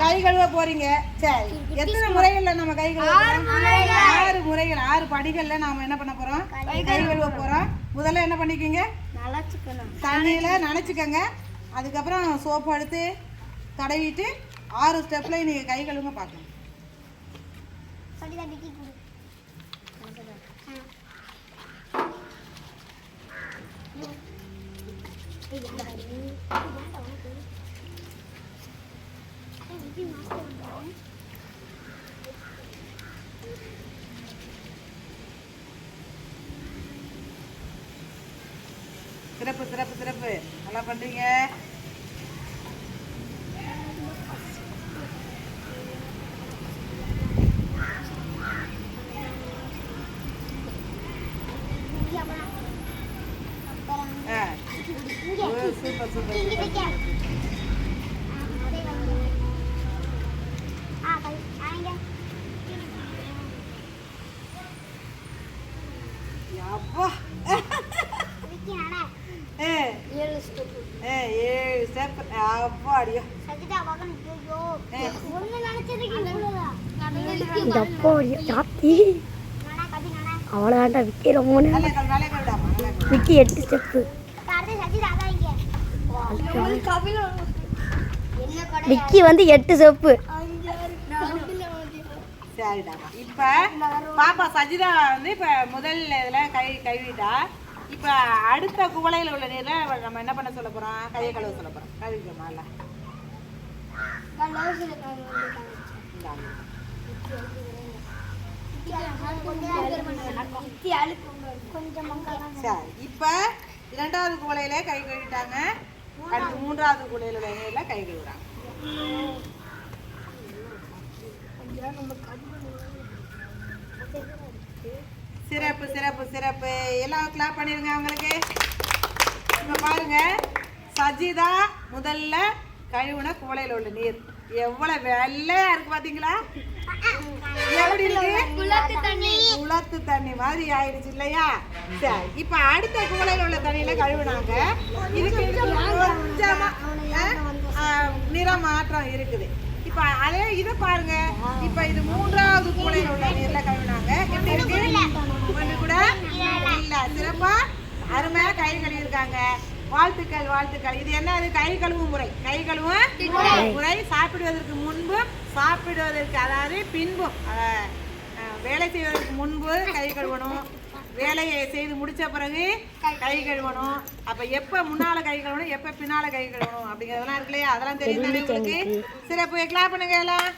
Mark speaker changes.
Speaker 1: கை கழுவ போறீங்க. சரி, எத்தனை முறைகள்ல நம்ம கை கழுவ போறோம்? 6 முறைகள், 6 படிகள்ல நாம என்ன பண்ண போறோம்? கை கழுவ போறோம். முதல்ல என்ன பண்ணிக்கீங்க? தண்ணியில நனைச்சுக்கங்க. அதுக்கப்புறம் சோப்பு எடுத்து தடவிட்டு 6 ஸ்டெப்ல நீங்க கை கழுவுங்க பார்க்கணும். சிறப்பு சிறப்பு சிறப்பு, நல்லா பண்றீங்க. Super super. அப்பா 7 ஸ்டெப். அப்பா அடியோ
Speaker 2: அவ்வளோதான்டா விக்கி. ரொம்ப விக்கி 8 ஸ்டெப்பு. விக்கி வந்து 8 ஸ்டெப்பு.
Speaker 1: சரிடா. இப்ப பாப்பா சஜிதா வந்து இப்ப முதல் இதுல கழுவிட்டா. இப்ப அடுத்த குவளையில உள்ள நீர்ல நம்ம என்ன பண்ண சொல்ல போறோம்? கையை கழுவ சொல்ல போறோம். கழுவிக்கோமா? சரி, இப்ப 2வது குவளையில கை கழுவிட்டாங்க. அடுத்து 3வது குவளையில உள்ள நீர்ல கை கழுவுறாங்க. சிறப்பு சிறப்பு சிறப்பு. எல்லாம் கிளாப் பண்ணிருங்க அவங்களுக்கு. இப்ப பாருங்க, சஜிதா முதல்ல கழுவுன குவளையில உள்ள நீர் எவ்வளவு வெள்ளையா இருக்கு பாத்தீங்களா? எப்படி இருக்கு? குளத்து தண்ணி மாதிரி ஆயிடுச்சு இல்லையா? சரி, இப்ப அடுத்த குவளையில உள்ள தண்ணியில கழுவுனாங்க. இதுக்கு கொஞ்சமா நிறம் மாற்றம் இருக்குது. இப்ப அதே இதை பாருங்க. இப்ப இது 3வது குவளையில உள்ள நீர்ல கழுவுனாங்க. எப்படி இருக்கு? கொஞ்சம் கூட இல்ல. சிறப்பா அருமையா கை கழுவி இருக்காங்க. வாழ்த்துக்கள் வாழ்த்துக்கள். இது என்ன? கை கழுவும் முறை. கை கழுவும் முறை சாப்பிடுவதற்கு முன்பும் சாப்பிடுவதற்கு அதாவது பின்பும், வேலை செய்வதற்கு முன்பு கை கழுவணும், வேலையை செய்து முடிச்ச பிறகு கை கழுவணும். அப்ப எப்ப முன்னால கை கழுவணும், எப்ப பின்னால கை கழுவணும் அப்படிங்கறதெல்லாம் இருக்கு இல்லையா? அதெல்லாம் தெரியும் உங்களுக்கு. சிறப்பு. கிளாப் பண்ணுங்க எல்லாம்.